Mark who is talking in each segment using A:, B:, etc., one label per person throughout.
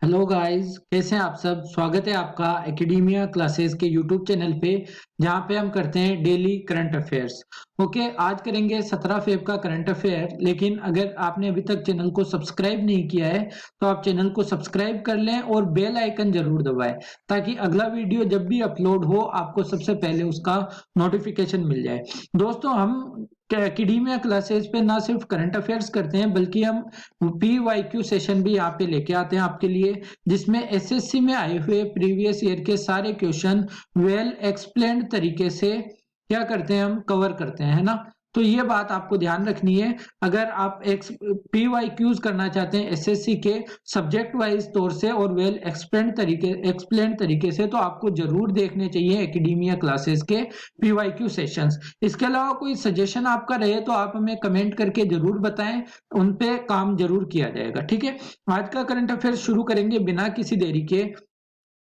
A: Hello guys, कैसे हैं आप सब। स्वागत है आपका एकेडमिया क्लासेस के यूट्यूब चैनल पे, जहां पे हम करते हैं डेली करंट अफेयर्स। ओके, आज करेंगे 17 फेब का करंट अफेयर। लेकिन अगर आपने अभी तक चैनल को सब्सक्राइब नहीं किया है तो आप चैनल को सब्सक्राइब कर लें और बेल आइकन जरूर दबाएं, ताकि अगला वीडियो जब भी अपलोड हो आपको सबसे पहले उसका नोटिफिकेशन मिल जाए। दोस्तों, हम एकेडमिया क्लासेस पे ना सिर्फ करंट अफेयर्स करते हैं, बल्कि हम PYQ सेशन भी यहाँ पे लेके आते हैं आपके लिए, जिसमें एसएससी में आए हुए प्रीवियस ईयर के सारे क्वेश्चन वेल एक्सप्लेन्ड तरीके से क्या करते हैं, हम कवर करते हैं, है ना। तो ये बात आपको ध्यान रखनी है। अगर आप PYQs करना चाहते हैं एसएससी के सब्जेक्ट वाइज तौर से और वेल एक्सप्लेन तरीके से, तो आपको जरूर देखने चाहिए एकेडमिया क्लासेस के PYQ सेशंस। इसके अलावा कोई सजेशन आपका रहे तो आप हमें कमेंट करके जरूर बताएं, उन पे काम जरूर किया जाएगा। ठीक है, आज का करंट अफेयर शुरू करेंगे बिना किसी देरी के।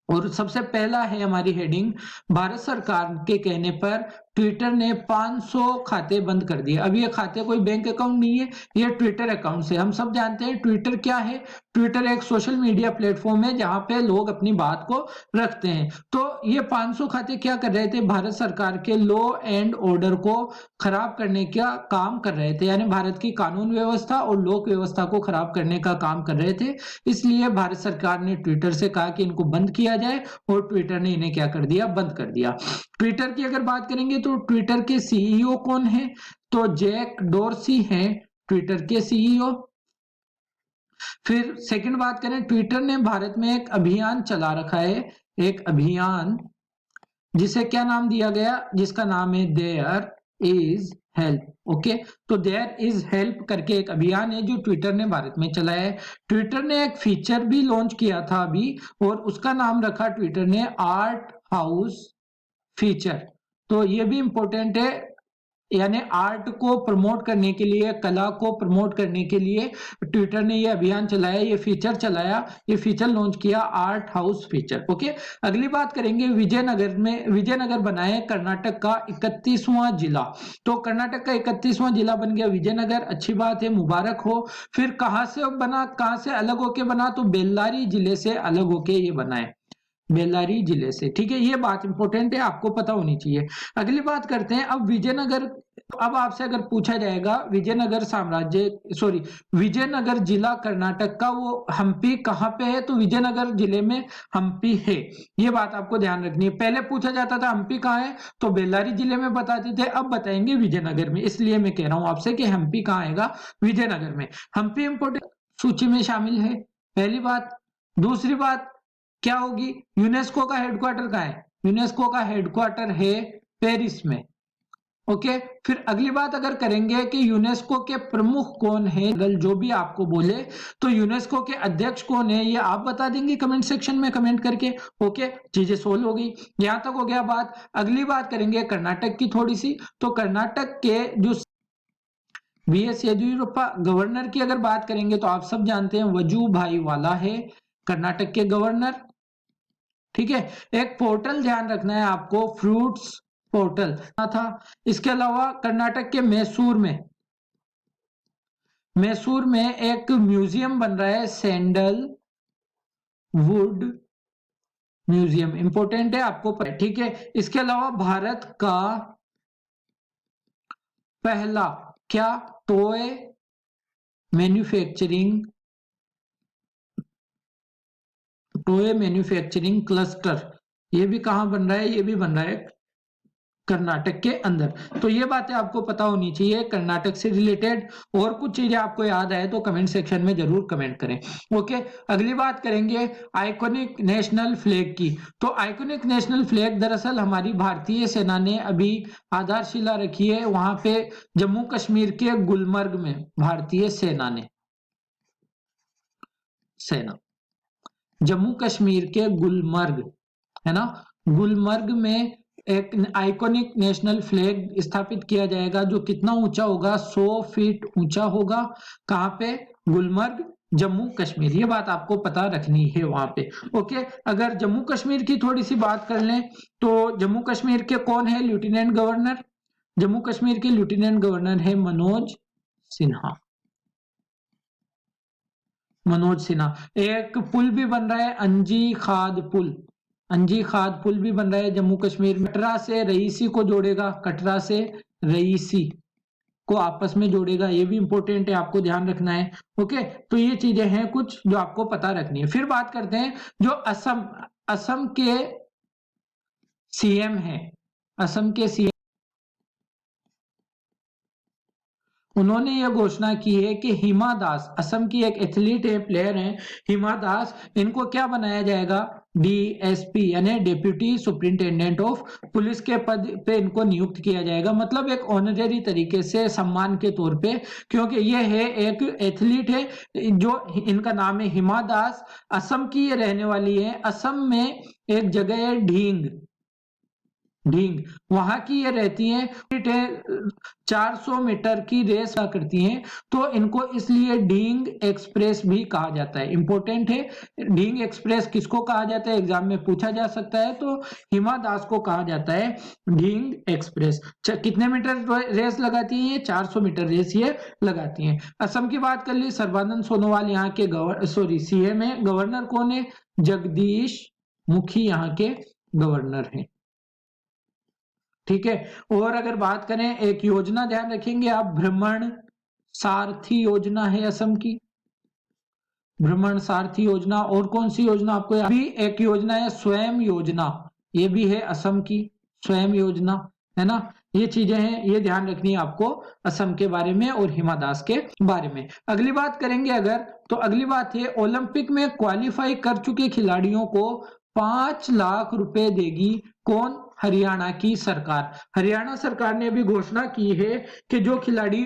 A: और सबसे पहला है हमारी हेडिंग, भारत सरकार के कहने पर ट्विटर ने 500 खाते बंद कर दिए। अब ये खाते कोई बैंक अकाउंट नहीं है, ये ट्विटर अकाउंट से। हम सब जानते हैं ट्विटर क्या है। ट्विटर एक सोशल मीडिया प्लेटफॉर्म है जहां पे लोग अपनी बात को रखते हैं। तो ये 500 खाते क्या कर रहे थे, भारत सरकार के लॉ एंड ऑर्डर को खराब करने का काम कर रहे थे, यानी भारत की कानून व्यवस्था और लोक व्यवस्था को खराब करने का काम कर रहे थे। इसलिए भारत सरकार ने ट्विटर से कहा कि इनको बंद किया जाए, और ट्विटर ने इन्हें क्या कर दिया, बंद कर दिया। ट्विटर की अगर बात करेंगे तो ट्विटर के सीईओ कौन है, तो जैक डोरसी हैं ट्विटर के सीईओ। फिर सेकंड बात करें, ट्विटर ने भारत में एक अभियान चला रखा है, एक अभियान जिसे क्या नाम दिया गया, जिसका नाम है देयर इज हेल्प। ओके, तो देयर इज हेल्प करके एक अभियान है जो ट्विटर ने भारत में चलाया है। ट्विटर ने एक फीचर भी लॉन्च किया था अभी, और उसका नाम रखा ट्विटर ने आर्ट हाउस फीचर। तो ये भी इंपॉर्टेंट है, यानी आर्ट को प्रमोट करने के लिए, कला को प्रमोट करने के लिए ट्विटर ने ये अभियान चलाया, ये फीचर चलाया, ये फीचर लॉन्च किया, आर्ट हाउस फीचर। ओके, अगली बात करेंगे, विजयनगर बना है कर्नाटक का 31वां जिला। तो कर्नाटक का 31वां जिला बन गया विजयनगर, अच्छी बात है, मुबारक हो। फिर कहां से बना, कहां से अलग होके बना, तो बेल्लारी जिले से अलग होके ये बना है, बेल्लारी जिले से। ठीक है, ये बात इंपॉर्टेंट है, आपको पता होनी चाहिए। अगली बात करते हैं अब विजयनगर। अब आपसे अगर पूछा जाएगा विजयनगर साम्राज्य, सॉरी, विजयनगर जिला कर्नाटक का वो हम्पी कहां पे है, तो विजयनगर जिले में हम्पी है। ये बात आपको ध्यान रखनी है। पहले पूछा जाता था हम्पी कहाँ है, तो बेल्लारी जिले में बताते थे, अब बताएंगे विजयनगर में। इसलिए मैं कह रहा हूं आपसे कि हम्पी कहाँ आएगा, विजयनगर में। हम्पी इंपोर्टेंट सूची में शामिल है, पहली बात। दूसरी बात क्या होगी, यूनेस्को का हेडक्वार्टर कहाँ है, यूनेस्को का हेडक्वार्टर है पेरिस में। ओके, फिर अगली बात अगर करेंगे कि यूनेस्को के प्रमुख कौन है, अगर जो भी आपको बोले तो यूनेस्को के अध्यक्ष कौन है, ये आप बता देंगे कमेंट सेक्शन में कमेंट करके। ओके, चीजें सोल्व हो गई, यहां तक हो गया बात। अगली बात करेंगे कर्नाटक की थोड़ी सी। तो कर्नाटक के जो BS येदियुरप्पा गवर्नर की अगर बात करेंगे, तो आप सब जानते हैं वजूभाई वाला है कर्नाटक के गवर्नर। ठीक है, एक पोर्टल ध्यान रखना है आपको, फ्रूट्स पोर्टल था। इसके अलावा कर्नाटक के मैसूर में एक म्यूजियम बन रहा है, सैंडल वुड म्यूजियम, इंपॉर्टेंट है, आपको पता है। ठीक है, इसके अलावा भारत का पहला क्या, टॉय मैन्युफैक्चरिंग क्लस्टर, ये भी कहां बन रहा है, ये भी बन रहा है कर्नाटक के अंदर। तो ये बातें आपको पता होनी चाहिए कर्नाटक से रिलेटेड। और कुछ चीजें आपको याद आए तो कमेंट सेक्शन में जरूर कमेंट करें। ओके, अगली बात करेंगे आइकॉनिक नेशनल फ्लैग की। तो आइकॉनिक नेशनल फ्लैग दरअसल हमारी भारतीय सेना ने अभी आधारशिला रखी है, वहां पे जम्मू कश्मीर के गुलमर्ग में भारतीय सेना जम्मू कश्मीर के गुलमर्ग, है ना, गुलमर्ग में एक आइकॉनिक नेशनल फ्लैग स्थापित किया जाएगा, जो कितना ऊंचा होगा, 100 फीट ऊंचा होगा। कहां पे, गुलमर्ग, जम्मू कश्मीर। ये बात आपको पता रखनी है वहां पे। ओके, अगर जम्मू कश्मीर की थोड़ी सी बात कर लें, तो जम्मू कश्मीर के कौन है लेफ्टिनेंट गवर्नर, जम्मू कश्मीर के लेफ्टिनेंट गवर्नर है मनोज सिन्हा। मनोज सिन्हा। एक पुल भी बन रहा है अंजी खाद पुल, अंजी खाद पुल भी बन रहा है जम्मू कश्मीर में। कटरा से रईसी को जोड़ेगा, कटरा से रईसी को आपस में जोड़ेगा, ये भी इंपॉर्टेंट है, आपको ध्यान रखना है। ओके, तो ये चीजें हैं कुछ जो आपको पता रखनी है। फिर बात करते हैं जो असम के सीएम हैं, असम के सीएम, उन्होंने ये घोषणा की है कि हिमा दास, असम की एक एथलीट है, प्लेयर है हिमा दास, इनको क्या बनाया जाएगा, डीएसपी यानी डेप्यूटी सुप्रिंटेंडेंट ऑफ पुलिस के पद पे इनको नियुक्त किया जाएगा। मतलब एक ऑनररी तरीके से, सम्मान के तौर पे, क्योंकि ये है एक एथलीट है जो, इनका नाम है हिमा दास, असम की ये रहने वाली है। असम में एक जगह है ढींग, ढींग वहां की ये रहती हैं। 400 मीटर की रेस करती हैं, तो इनको इसलिए ढींग एक्सप्रेस भी कहा जाता है। इंपॉर्टेंट है, ढींग एक्सप्रेस किसको कहा जाता है, एग्जाम में पूछा जा सकता है, तो हिमा दास को कहा जाता है ढींग एक्सप्रेस। कितने मीटर रेस लगाती है, 400 मीटर रेस ये लगाती हैं। असम की बात कर ली, सर्बानंद सोनोवाल यहाँ के सीएम है। गवर्नर कौन है, जगदीश मुखी यहाँ के गवर्नर हैं। ठीक है, और अगर बात करें एक योजना ध्यान रखेंगे आप, भ्रमण सारथी योजना है असम की, भ्रमण सारथी योजना। और कौन सी योजना आपको, अभी एक योजना है स्वयं योजना, ये भी है असम की स्वयं योजना, है ना। ये चीजें हैं, ये ध्यान रखनी है आपको असम के बारे में और हिमा दास के बारे में। अगली बात करेंगे अगर, तो अगली बात है ओलंपिक में क्वालिफाई कर चुके खिलाड़ियों को 5 लाख रुपए देगी कौन, हरियाणा की सरकार। हरियाणा सरकार ने भी घोषणा की है कि जो खिलाड़ी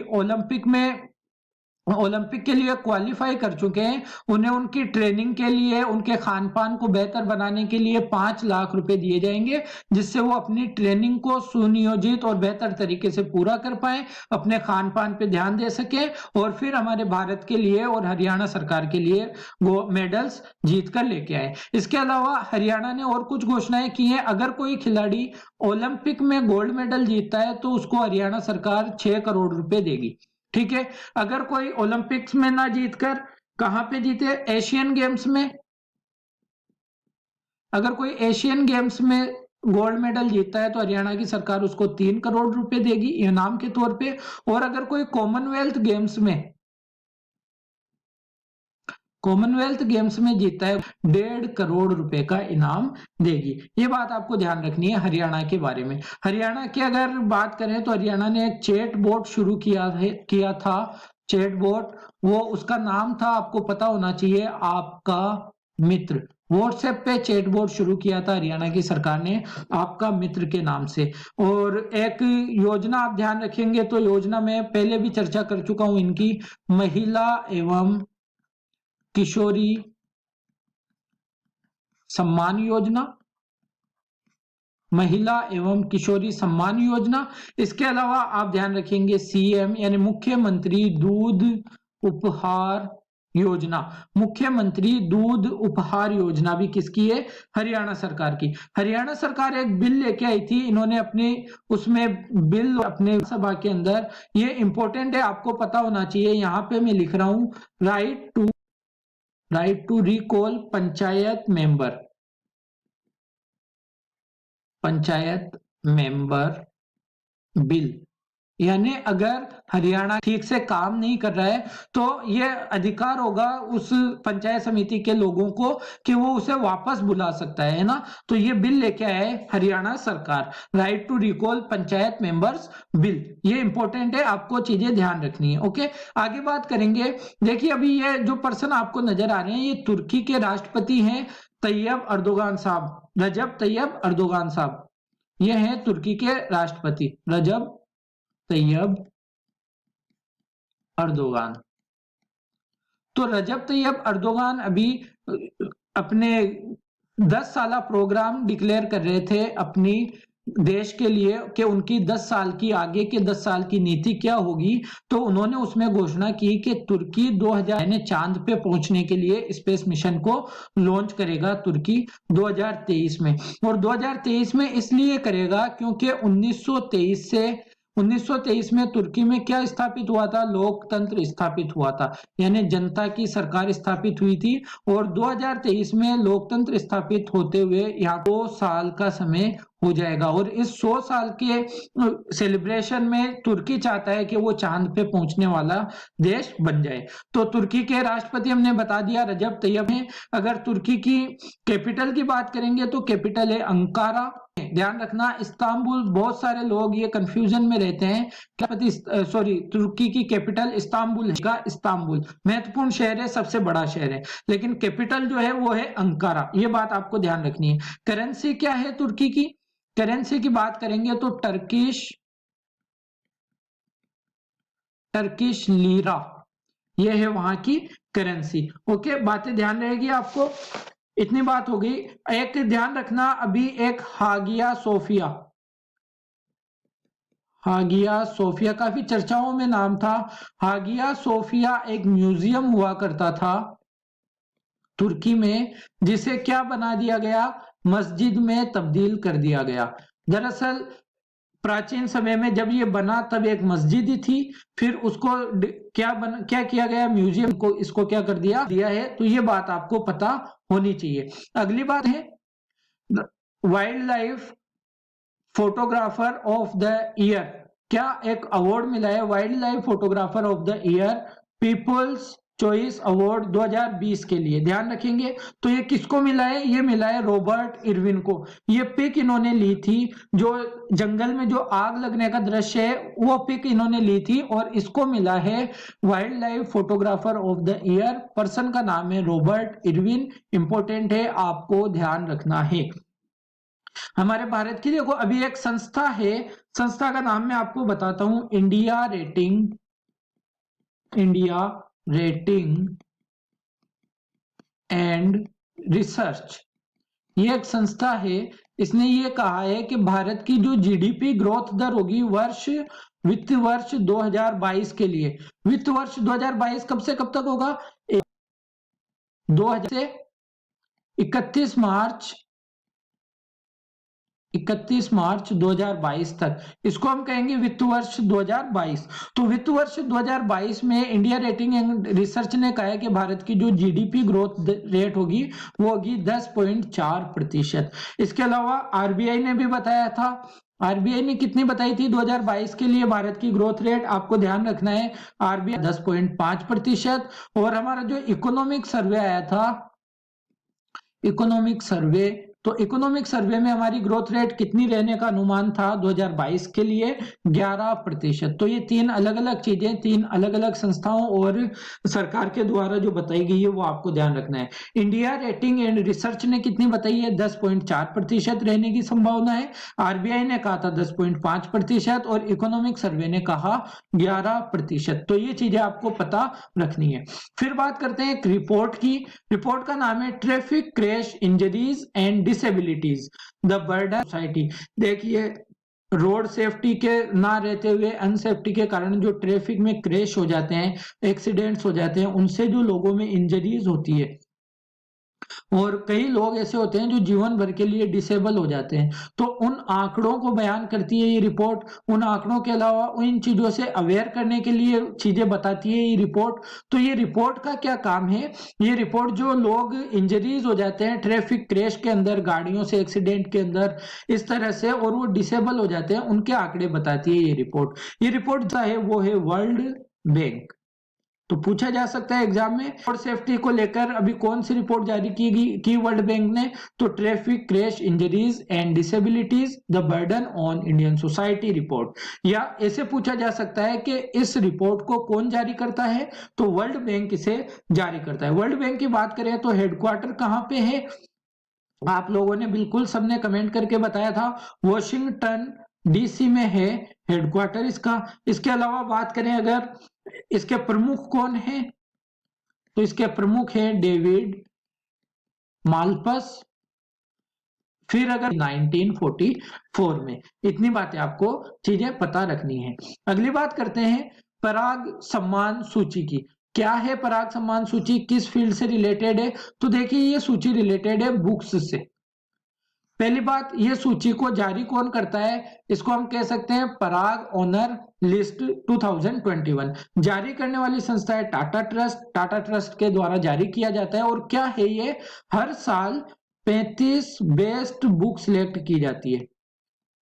A: ओलंपिक के लिए क्वालिफाई कर चुके हैं, उन्हें उनकी ट्रेनिंग के लिए, उनके खान पान को बेहतर बनाने के लिए 5 लाख रुपए दिए जाएंगे, जिससे वो अपनी ट्रेनिंग को सुनियोजित और बेहतर तरीके से पूरा कर पाए, अपने खान पान पे ध्यान दे सके, और फिर हमारे भारत के लिए और हरियाणा सरकार के लिए वो मेडल्स जीत कर लेके आए। इसके अलावा हरियाणा ने और कुछ घोषणाएं की हैं। अगर कोई खिलाड़ी ओलंपिक में गोल्ड मेडल जीतता है तो उसको हरियाणा सरकार 6 करोड़ रुपए देगी। ठीक है, अगर कोई ओलंपिक्स में ना जीतकर कहां पे जीते, एशियन गेम्स में, अगर कोई एशियन गेम्स में गोल्ड मेडल जीतता है तो हरियाणा की सरकार उसको 3 करोड़ रुपए देगी इनाम के तौर पे। और अगर कोई कॉमनवेल्थ गेम्स में जीता है, 1.5 करोड़ रुपए का इनाम देगी। ये बात आपको ध्यान रखनी है हरियाणा के बारे में। हरियाणा की अगर बात करें तो हरियाणा ने एक चैट बोट शुरू किया था, चैट बोट, वो उसका नाम था, आपको पता होना चाहिए, आपका मित्र। व्हाट्सएप पे चैट बोट शुरू किया था हरियाणा की सरकार ने, आपका मित्र के नाम से। और एक योजना आप ध्यान रखेंगे, तो योजना में पहले भी चर्चा कर चुका हूं इनकी, महिला एवं किशोरी सम्मान योजना, महिला एवं किशोरी सम्मान योजना। इसके अलावा आप ध्यान रखेंगे सीएम यानी मुख्यमंत्री दूध उपहार योजना, मुख्यमंत्री दूध उपहार योजना भी किसकी है, हरियाणा सरकार की। हरियाणा सरकार एक बिल लेके आई थी, इन्होंने अपने उसमें बिल अपने सभा के अंदर, ये इंपॉर्टेंट है, आपको पता होना चाहिए, यहां पे मैं लिख रहा हूं, right to recall panchayat member bill. यानी अगर हरियाणा ठीक से काम नहीं कर रहा है तो ये अधिकार होगा उस पंचायत समिति के लोगों को कि वो उसे वापस बुला सकता है ना। तो ये बिल लेके आए हरियाणा सरकार, right to recall panchayat members bill. ये इंपॉर्टेंट है, आपको चीजें ध्यान रखनी है। ओके, आगे बात करेंगे। देखिए अभी ये जो पर्सन आपको नजर आ रहे हैं, ये तुर्की के राष्ट्रपति हैं तैयब अर्दोगान साहब, रजब तैयब अर्दोगान साहब। ये हैं तुर्की के राष्ट्रपति रजब तैयब अर्दोगान। तो रजब तैयब अर्दोगान अभी अपने 10 साल प्रोग्राम डिक्लेयर कर रहे थे अपनी देश के लिए कि उनकी 10 साल की, आगे के 10 साल की नीति क्या होगी। तो उन्होंने उसमें घोषणा की कि तुर्की 2000 चांद पे पहुंचने के लिए स्पेस मिशन को लॉन्च करेगा तुर्की 2023 में। और 2023 में इसलिए करेगा क्योंकि 1923 से 1923 में तुर्की में क्या स्थापित हुआ था? लोकतंत्र स्थापित हुआ था, यानी जनता की सरकार स्थापित हुई थी। और 2023 में लोकतंत्र स्थापित होते हुए यहाँ 2 साल का समय हो जाएगा। और इस 100 साल के सेलिब्रेशन में तुर्की चाहता है कि वो चांद पे पहुंचने वाला देश बन जाए। तो तुर्की के राष्ट्रपति हमने बता दिया, रजब तैयब हैं। अगर तुर्की की कैपिटल की बात करेंगे तो कैपिटल है अंकारा। ध्यान रखना, इस्तांबुल, बहुत सारे लोग ये कंफ्यूजन में रहते हैं, तुर्की की कैपिटल इस्तांबुल है। इस्तांबुल महत्वपूर्ण शहर है, सबसे बड़ा शहर है, लेकिन कैपिटल जो है वो है अंकारा। ये बात आपको ध्यान रखनी है। करेंसी क्या है तुर्की की? करेंसी की बात करेंगे तो टर्किश लीरा, ये है वहां की करेंसी। ओके, बातें ध्यान रहेगी आपको। इतनी बात हो गई। एक ध्यान रखना, अभी एक हागिया सोफिया काफी चर्चाओं में नाम था। हागिया सोफिया एक म्यूजियम हुआ करता था तुर्की में, जिसे क्या बना दिया गया? मस्जिद में तब्दील कर दिया गया। दरअसल प्राचीन समय में जब ये बना तब एक मस्जिद ही थी, फिर उसको क्या किया गया? म्यूजियम को इसको क्या कर दिया है। तो ये बात आपको पता होनी चाहिए। अगली बात है wild life photographer of the year. क्या एक अवार्ड मिला है wild life photographer of the year, people's choice award 2020 के लिए। ध्यान रखेंगे, तो ये किसको मिला है? ये मिला है रॉबर्ट इरविन को। ये पिक इन्होंने ली थी, जो जंगल में जो आग लगने का दृश्य है वो पिक इन्होंने ली थी, और इसको मिला है wild life photographer of the year. Person का नाम है रॉबर्ट इरविन। इंपॉर्टेंट है, आपको ध्यान रखना है। हमारे भारत की देखो अभी एक संस्था है, संस्था का नाम मैं आपको बताता हूं, इंडिया रेटिंग एंड रिसर्च। ये एक संस्था है, इसने ये कहा है कि भारत की जो जीडीपी ग्रोथ दर होगी वित्त वर्ष 2022 के लिए, वित्त वर्ष 2022 कब से कब तक होगा? 2000 से 31 मार्च 2022 तक, इसको हम कहेंगे वित्त वर्ष 2022। तो वित्त वर्ष 2022 में इंडिया रेटिंग एंड रिसर्च ने कहा है कि भारत की जो जीडीपी ग्रोथ रेट होगी वो होगी 10.4%। इसके अलावा आरबीआई ने भी बताया था, आरबीआई ने कितनी बताई थी 2022 के लिए भारत की ग्रोथ रेट? आपको ध्यान रखना है, आरबीआई 10.5%। और हमारा जो इकोनॉमिक सर्वे आया था, तो इकोनॉमिक सर्वे में हमारी ग्रोथ रेट कितनी रहने का अनुमान था 2022 के लिए? 11%। तो ये तीन अलग अलग चीजें, तीन अलग अलग संस्थाओं और सरकार के द्वारा जो बताई गई है वो आपको ध्यान रखना है। इंडिया रेटिंग एंड रिसर्च ने कितनी बताई है? 10.4% रहने की संभावना है। आरबीआई ने कहा था 10.5% और इकोनॉमिक सर्वे ने कहा 11%। तो ये चीजें आपको पता रखनी है। फिर बात करते हैं एक रिपोर्ट की। रिपोर्ट का नाम है traffic crash injuries and disabilities the burden society. देखिए, रोड सेफ्टी के ना रहते हुए अनसेफ्टी के कारण जो ट्रैफिक में क्रैश हो जाते हैं, एक्सीडेंट्स हो जाते हैं, उनसे जो लोगों में इंजरीज होती है, और कई लोग ऐसे होते हैं जो जीवन भर के लिए डिसेबल हो जाते हैं, तो उन आंकड़ों को बयान करती है ये रिपोर्ट। उन आंकड़ों के अलावा इन चीजों से अवेयर करने के लिए चीजें बताती है ये रिपोर्ट। तो ये रिपोर्ट का क्या काम है? ये रिपोर्ट जो लोग इंजरीज हो जाते हैं ट्रैफिक क्रैश के अंदर, गाड़ियों से एक्सीडेंट के अंदर, इस तरह से, और वो डिसेबल हो जाते हैं, उनके आंकड़े बताती है ये रिपोर्ट। ये रिपोर्ट जो है वो है वर्ल्ड बैंक। तो पूछा जा सकता है एग्जाम में, रोड सेफ्टी को लेकर अभी कौन सी रिपोर्ट जारी की वर्ल्ड बैंक ने? तो traffic crash injuries and disabilities the burden on Indian society report. या ऐसे पूछा जा सकता है कि इस रिपोर्ट को कौन जारी करता है? तो वर्ल्ड बैंक इसे जारी करता है। वर्ल्ड बैंक की बात करें तो हेडक्वार्टर कहां पे है? आप लोगों ने बिल्कुल सबने कमेंट करके बताया था, वॉशिंगटन डीसी में है हेडक्वार्टर इसका। इसके अलावा बात करें अगर इसके प्रमुख कौन है, तो इसके प्रमुख है डेविड माल्पस। फिर अगर 1944 में, इतनी बातें आपको चीजें पता रखनी है। अगली बात करते हैं पराग सम्मान सूची की। क्या है पराग सम्मान सूची, किस फील्ड से रिलेटेड है? तो देखिए ये सूची रिलेटेड है बुक्स से। पहली बात, ये सूची को जारी कौन करता है? इसको हम कह सकते हैं पराग ओनर लिस्ट 2021। जारी करने वाली संस्था है टाटा ट्रस्ट। टाटा ट्रस्ट के द्वारा जारी किया जाता है। और क्या है ये? हर साल 35 बेस्ट बुक सिलेक्ट की जाती है।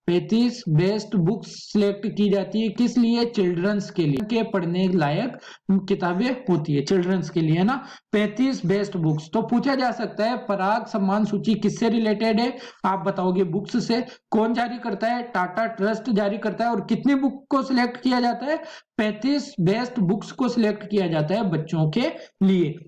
A: 35 बेस्ट बुक्स सिलेक्ट की जाती है। किस लिए? चिल्ड्रंस के लिए, के पढ़ने लायक किताबें होती है चिल्ड्रंस के लिए, है ना। 35 बेस्ट बुक्स। तो पूछा जा सकता है पराग सम्मान सूची किससे रिलेटेड है? आप बताओगे बुक्स से। कौन जारी करता है? टाटा ट्रस्ट जारी करता है। और कितनी बुक को सिलेक्ट किया जाता है? 35 बेस्ट बुक्स को सिलेक्ट किया जाता है बच्चों के लिए।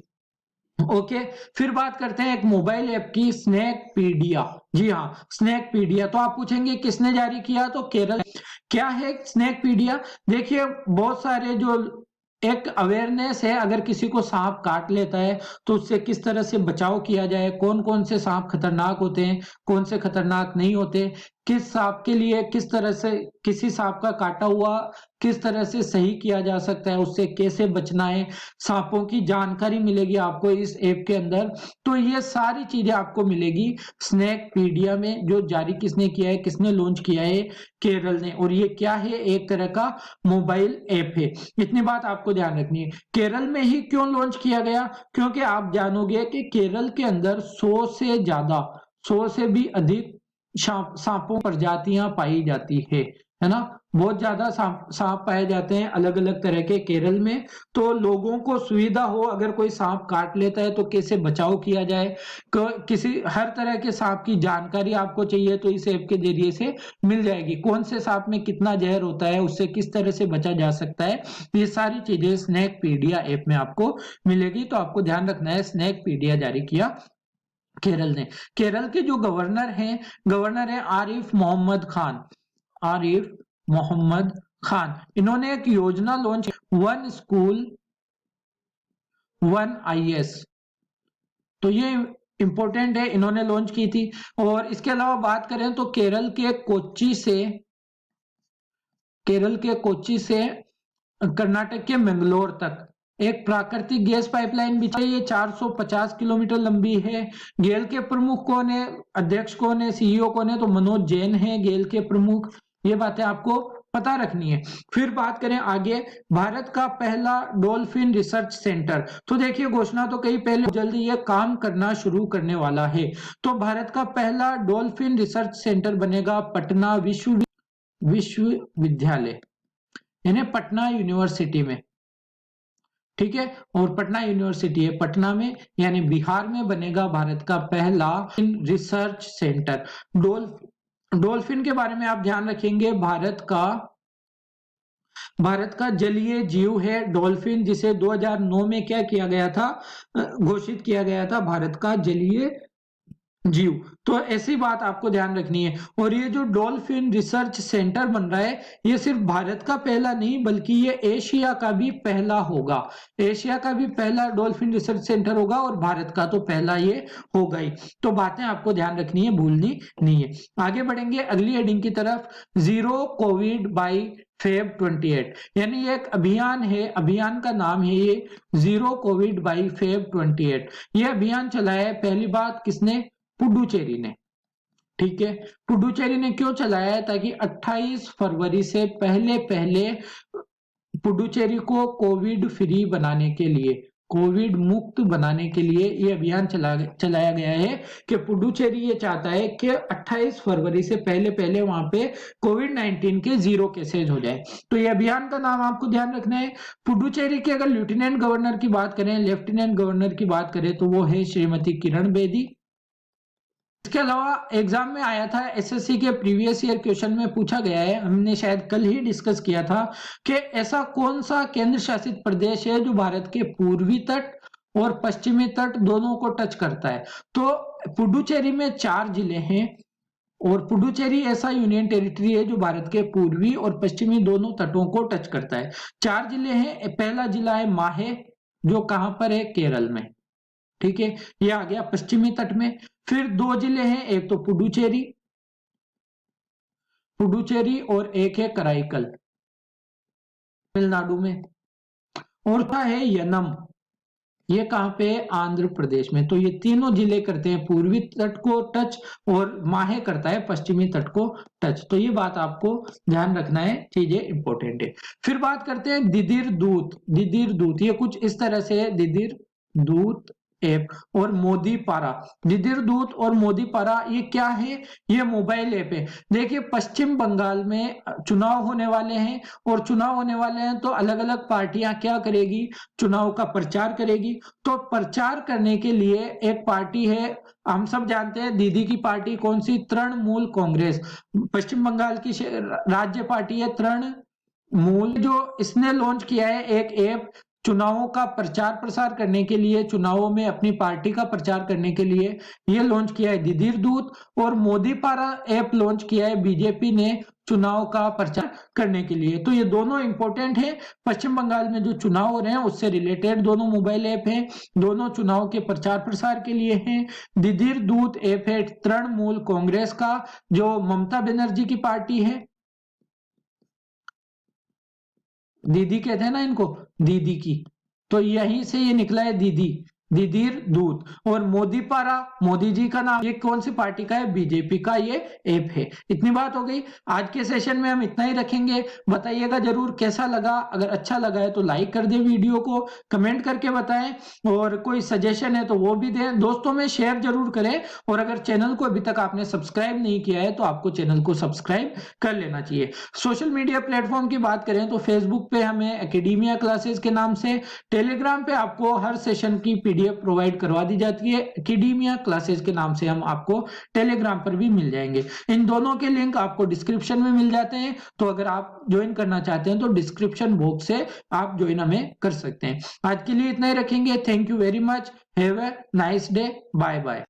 A: ओके, फिर बात करते हैं एक मोबाइल ऐप की, स्नैकपीडिया। जी हाँ, स्नैकपीडिया। तो आप पूछेंगे किसने जारी किया? तो केरल। क्या है स्नैकपीडिया? देखिए, बहुत सारे जो एक अवेयरनेस है, अगर किसी को सांप काट लेता है तो उससे किस तरह से बचाव किया जाए, कौन कौन से सांप खतरनाक होते हैं, कौन से खतरनाक नहीं होते, किस सांप के लिए किस तरह से, किसी सांप का काटा हुआ किस तरह से सही किया जा सकता है, उससे कैसे बचना है, सांपों की जानकारी मिलेगी आपको इस ऐप के अंदर। तो ये सारी चीजें आपको मिलेगी स्नैकपीडिया में, जो जारी किसने किया है, किसने लॉन्च किया है? केरल ने। और ये क्या है? एक तरह का मोबाइल ऐप है। इतनी बात आपको ध्यान रखनी है। केरल में ही क्यों लॉन्च किया गया? क्योंकि आप जानोगे कि केरल के अंदर 100 से ज्यादा, 100 से भी अधिक सांपों प्रजातियां पाई जाती है ना। बहुत ज्यादा सांप पाए जाते हैं अलग अलग तरह के केरल में। तो लोगों को सुविधा हो, अगर कोई सांप काट लेता है तो कैसे बचाव किया जाए, किसी हर तरह के सांप की जानकारी आपको चाहिए तो इस ऐप के जरिए से मिल जाएगी। कौन से सांप में कितना जहर होता है, उससे किस तरह से बचा जा सकता है, ये सारी चीजें स्नैकपीडिया ऐप में आपको मिलेगी। तो आपको ध्यान रखना है, स्नैकपीडिया जारी किया केरल ने। केरल के जो गवर्नर है आरिफ मोहम्मद खान। आरिफ मोहम्मद खान, इन्होंने एक योजना launch, one school one IAS. तो ये इंपॉर्टेंट है, इन्होंने लॉन्च की थी। और इसके अलावा बात करें तो केरल के कोच्चि से कर्नाटक के मंगलोर तक एक प्राकृतिक गैस पाइपलाइन बिछाई। ये 450 किलोमीटर लंबी है। गेल के प्रमुख कौन है, अध्यक्ष कौन है, सीईओ कौन है? तो मनोज जैन है गेल के प्रमुख। ये बातें आपको पता रखनी है। फिर बात करें आगे, भारत का पहला डॉल्फिन रिसर्च सेंटर। तो देखिए, घोषणा तो कई पहले, जल्दी ये काम करना शुरू करने वाला है। तो भारत का पहला डॉल्फिन रिसर्च सेंटर बनेगा पटना विश्वविद्यालय, यानी पटना यूनिवर्सिटी में। ठीक है, और पटना यूनिवर्सिटी है पटना में, यानी बिहार में बनेगा भारत का पहला रिसर्च सेंटर। डॉल्फिन के बारे में आप ध्यान रखेंगे, भारत का जलीय जीव है डॉल्फिन, जिसे 2009 में क्या किया गया था, घोषित किया गया था भारत का जलीय जीव। तो ऐसी बात आपको ध्यान रखनी है। और ये जो डॉल्फिन रिसर्च सेंटर बन रहा है, ये सिर्फ भारत का पहला नहीं बल्कि ये एशिया का भी पहला होगा। एशिया का भी पहला डॉल्फिन रिसर्च सेंटर होगा और भारत का तो पहला ये होगा ही। तो बातें आपको ध्यान रखनी है, भूलनी नहीं है। आगे बढ़ेंगे अगली हेडिंग की तरफ, जीरो कोविड बाई फेब 28, यानी ये एक अभियान है, अभियान का नाम है ये जीरो कोविड बाई फेब 28। ये अभियान चलाया है, पहली बात किसने? पुडुचेरी ने। ठीक है, पुडुचेरी ने क्यों चलाया है? ताकि 28 फरवरी से पहले पहले पुडुचेरी को कोविड फ्री बनाने के लिए, कोविड मुक्त बनाने के लिए ये अभियान चलाया गया है। कि पुडुचेरी ये चाहता है कि 28 फरवरी से पहले पहले वहां पे कोविड 19 के 0 केसेज हो जाए। तो ये अभियान का नाम आपको ध्यान रखना है। पुडुचेरी के अगर लेफ्टिनेंट गवर्नर की बात करें, तो वो है श्रीमती किरण बेदी। इसके अलावा एग्जाम में आया था, एसएससी के प्रीवियस ईयर क्वेश्चन में पूछा गया है, हमने शायद कल ही डिस्कस किया था, कि ऐसा कौन सा केंद्र शासित प्रदेश है जो भारत के पूर्वी तट और पश्चिमी तट दोनों को टच करता है? तो पुडुचेरी में 4 जिले हैं, और पुडुचेरी ऐसा यूनियन टेरिटरी है जो भारत के पूर्वी और पश्चिमी दोनों तटों को टच करता है। 4 जिले हैं। पहला जिला है माहे, जो कहां पर है? केरल में। ठीक है, ये आ गया पश्चिमी तट में। फिर 2 जिले हैं, एक तो पुडुचेरी और एक है कराईकल, तमिलनाडु में। और था है यनम, ये कहाँ पे है? आंध्र प्रदेश में। तो ये तीनों जिले करते हैं पूर्वी तट को टच और माहे करता है पश्चिमी तट को टच। तो ये बात आपको ध्यान रखना है, चीजें इंपॉर्टेंट है। फिर बात करते हैं दिदिर दूत। दिदिर दूत ये कुछ इस तरह से है, दिदिर दूत ऐप और मोदी पारा। दिदिर दूत और मोदी पारा ये क्या है? ये मोबाइल ऐप है। देखिए पश्चिम बंगाल में चुनाव होने वाले हैं, और चुनाव होने वाले हैं तो अलग अलग पार्टियां क्या करेगी? चुनाव का प्रचार करेगी। तो प्रचार करने के लिए एक पार्टी है, हम सब जानते हैं दीदी की पार्टी कौन सी? तृणमूल कांग्रेस। पश्चिम बंगाल की राज्य पार्टी है तृणमूल। जो इसने लॉन्च किया है एक ऐप चुनावों का प्रचार प्रसार करने के लिए, चुनावों में अपनी पार्टी का प्रचार करने के लिए ये लॉन्च किया है दिदिर दूत। और मोदी पारा ऐप लॉन्च किया है बीजेपी ने चुनाव का प्रचार करने के लिए। तो ये दोनों इंपॉर्टेंट है, पश्चिम बंगाल में जो चुनाव हो रहे हैं उससे रिलेटेड दोनों मोबाइल ऐप हैं, दोनों चुनाव के प्रचार प्रसार के लिए हैं। दिदिर दूत ऐप है तृणमूल कांग्रेस का, जो ममता बनर्जी की पार्टी है। दीदी कहते हैं ना इनको, दीदी की। तो यहीं से ये निकला है दीदी, दीदीर दूत। और मोदी पारा, मोदी जी का नाम, ये कौन सी पार्टी का है? बीजेपी का ये ऐप है। इतनी बात हो गई। आज के सेशन में हम इतना ही रखेंगे। बताइएगा जरूर कैसा लगा। अगर अच्छा लगा है तो लाइक कर दे वीडियो को, कमेंट करके बताएं, और कोई सजेशन है तो वो भी दें। दोस्तों में शेयर जरूर करें। और अगर चैनल को अभी तक आपने सब्सक्राइब नहीं किया है तो आपको चैनल को सब्सक्राइब कर लेना चाहिए। सोशल मीडिया प्लेटफॉर्म की बात करें तो फेसबुक पे हमें एकेडमिया क्लासेस के नाम से, टेलीग्राम पे आपको हर सेशन की पीडीएफ प्रोवाइड करवा दी जाती है, एकेडमिया क्लासेस के नाम से हम आपको टेलीग्राम पर भी मिल जाएंगे। इन दोनों के लिंक आपको डिस्क्रिप्शन में मिल जाते हैं। तो अगर आप ज्वाइन करना चाहते हैं तो डिस्क्रिप्शन बॉक्स से आप ज्वाइन हमें कर सकते हैं। आज के लिए इतना ही रखेंगे। Thank you very much. Have a nice day. Bye bye.